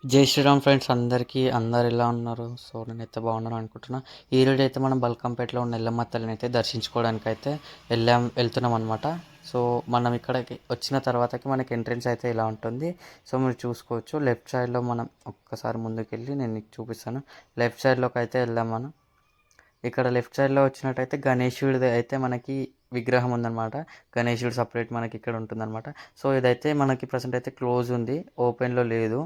జై శ్రీరామ్ ఫ్రెండ్స్ అందరికీ అందరు ఎలా ఉన్నారు? సో నేనైతే బాగున్నాను అనుకుంటున్నా. ఈ రోజు అయితే మనం బల్కంపేటలో ఉన్న ఎల్లమ్మ తల్లిని అయితే దర్శించుకోవడానికి అయితే వెళ్తున్నాం అనమాట. సో మనం ఇక్కడికి వచ్చిన తర్వాతకి మనకి ఎంట్రెన్స్ అయితే ఇలా ఉంటుంది. సో మీరు చూసుకోవచ్చు, లెఫ్ట్ సైడ్లో మనం ఒక్కసారి ముందుకెళ్ళి నేను మీకు చూపిస్తాను. లెఫ్ట్ సైడ్లోకి అయితే వెళ్దాం మనం. ఇక్కడ లెఫ్ట్ సైడ్లో వచ్చినట్టయితే గణేశుడిది అయితే మనకి విగ్రహం ఉందన్నమాట. గణేశుడు సపరేట్ మనకి ఇక్కడ ఉంటుందన్నమాట. సో ఇదైతే మనకి ప్రజెంట్ అయితే క్లోజ్ ఉంది, ఓపెన్లో లేదు.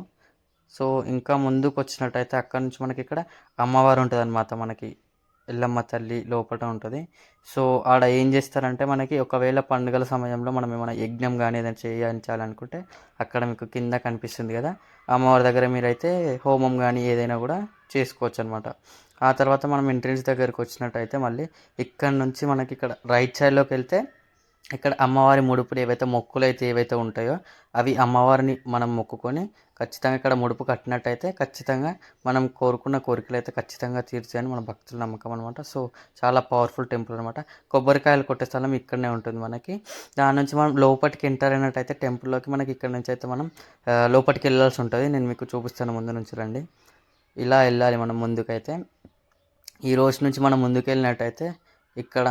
సో ఇంకా ముందుకు వచ్చినట్టయితే అక్కడ నుంచి మనకి ఇక్కడ అమ్మవారు ఉంటుంది అనమాట. మనకి ఎల్లమ్మ తల్లి లోపల ఉంటుంది. సో ఆడ ఏం చేస్తారంటే మనకి ఒకవేళ పండుగల సమయంలో మనం ఏమైనా యజ్ఞం కానీ ఏదైనా చేయించాలనుకుంటే అక్కడ మీకు కింద కనిపిస్తుంది కదా, అమ్మవారి దగ్గర మీరైతే హోమం కానీ ఏదైనా కూడా చేసుకోవచ్చు అనమాట. ఆ తర్వాత మనం ఎంట్రన్స్ దగ్గరికి వచ్చినట్టయితే మళ్ళీ ఇక్కడ నుంచి మనకి ఇక్కడ రైట్ సైడ్లోకి వెళ్తే ఇక్కడ అమ్మవారి ముడుపులు ఏవైతే మొక్కులు అయితే ఏవైతే ఉంటాయో అవి అమ్మవారిని మనం మొక్కుకొని ఖచ్చితంగా ఇక్కడ ముడుపు కట్టినట్టయితే ఖచ్చితంగా మనం కోరుకున్న కోరికలు అయితే ఖచ్చితంగా తీర్చాయని మన భక్తుల నమ్మకం అనమాట. సో చాలా పవర్ఫుల్ టెంపుల్ అనమాట. కొబ్బరికాయలు కొట్టే స్థలం ఇక్కడనే ఉంటుంది మనకి. దాని నుంచి మనం లోపలికి ఎంటర్ అయినట్టయితే టెంపుల్లోకి మనకి ఇక్కడ నుంచి అయితే మనం లోపలికి వెళ్ళాల్సి ఉంటుంది. నేను మీకు చూపిస్తాను, ముందు నుంచి రండి. ఇలా వెళ్ళాలి మనం ముందుకైతే. ఈ రోజు నుంచి మనం ముందుకు వెళ్ళినట్టయితే ఇక్కడ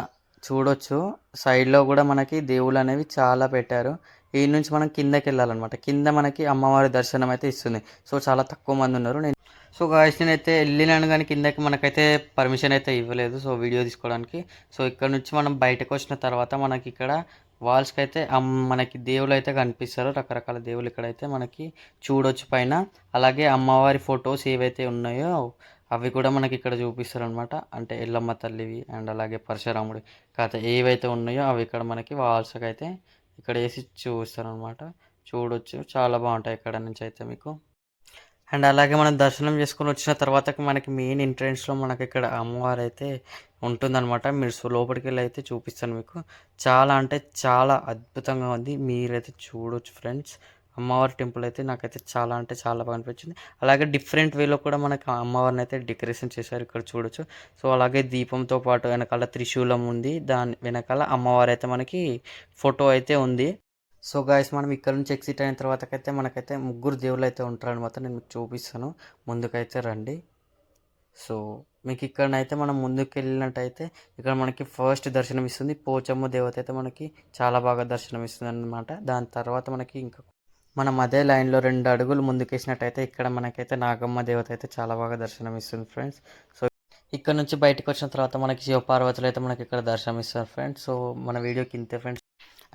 చూడొచ్చు, సైడ్లో కూడా మనకి దేవుళ్ళు అనేవి చాలా పెట్టారు. ఈ నుంచి మనం కిందకి వెళ్ళాలన్నమాట. కింద మనకి అమ్మవారి దర్శనం అయితే ఇస్తుంది. సో చాలా తక్కువ మంది ఉన్నారు. సో గాయస్ నేనైతే వెళ్ళినాను కానీ కిందకి మనకైతే పర్మిషన్ అయితే ఇవ్వలేదు సో వీడియో తీసుకోవడానికి. సో ఇక్కడ నుంచి మనం బయటకు వచ్చిన తర్వాత మనకి ఇక్కడ వాల్స్కి అయితే మనకి దేవుళ్ళు అయితే కనిపిస్తారు. రకరకాల దేవుళ్ళు ఇక్కడైతే మనకి చూడొచ్చు పైన. అలాగే అమ్మవారి ఫొటోస్ ఏవైతే ఉన్నాయో అవి కూడా మనకి ఇక్కడ చూపిస్తారు అనమాట. అంటే ఎల్లమ్మ తల్లివి అండ్ అలాగే పరశురాముడి కథ ఏవైతే ఉన్నాయో అవి ఇక్కడ మనకి వాల్స్కి అయితే ఇక్కడ వేసి చూపిస్తారు అనమాట. చూడొచ్చు, చాలా బాగుంటాయి ఇక్కడ నుంచి అయితే మీకు. అండ్ అలాగే మనం దర్శనం చేసుకొని వచ్చిన తర్వాత మనకి మెయిన్ ఎంట్రన్స్లో మనకి ఇక్కడ అమ్మవారు అయితే ఉంటుందన్నమాట. మీరు లోపలికి వెళ్ళి అయితే చూపిస్తాను మీకు. చాలా అంటే చాలా అద్భుతంగా ఉంది, మీరైతే చూడొచ్చు ఫ్రెండ్స్. అమ్మవారి టెంపుల్ అయితే నాకైతే చాలా అంటే చాలా బాగా అనిపించింది. అలాగే డిఫరెంట్ వేలో కూడా మనకి అమ్మవారిని అయితే డెకరేషన్ చేశారు, ఇక్కడ చూడొచ్చు. సో అలాగే దీపంతో పాటు వెనకాల త్రిశూలం ఉంది, దాని వెనకాల అమ్మవారు అయితే మనకి ఫోటో అయితే ఉంది. సో గాయస్ మనం ఇక్కడ నుంచి ఎగ్జిట్ అయిన తర్వాతకైతే మనకైతే ముగ్గురు దేవుళ్ళు అయితే ఉంటారనమాట. నేను మీకు చూపిస్తాను, ముందుకైతే రండి. సో మీకు ఇక్కడనైతే మనం ముందుకు వెళ్ళినట్టయితే ఇక్కడ మనకి ఫస్ట్ దర్శనం ఇస్తుంది పోచమ్మ దేవత అయితే మనకి చాలా బాగా దర్శనం ఇస్తుంది అనమాట. దాని తర్వాత మనకి ఇంకా మనం అదే లైన్లో 2 అడుగులు ముందుకేసినట్టయితే ఇక్కడ మనకైతే నాగమ్మ దేవత అయితే చాలా బాగా దర్శనం ఇస్తుంది ఫ్రెండ్స్. సో ఇక్కడ నుంచి బయటకు వచ్చిన తర్వాత మనకి శివపార్వతులు అయితే మనకి ఇక్కడ దర్శనం ఇస్తారు ఫ్రెండ్స్. సో మన వీడియోకి ఇంతే ఫ్రెండ్స్.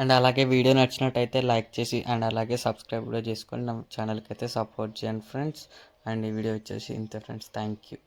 అండ్ అలాగే వీడియో నచ్చినట్టయితే లైక్ చేసి అండ్ అలాగే సబ్స్క్రైబ్ కూడా చేసుకొని నా ఛానల్కి అయితే సపోర్ట్ చేయండి ఫ్రెండ్స్. అండ్ ఈ వీడియో వచ్చేసి ఇంతే ఫ్రెండ్స్. Thank you.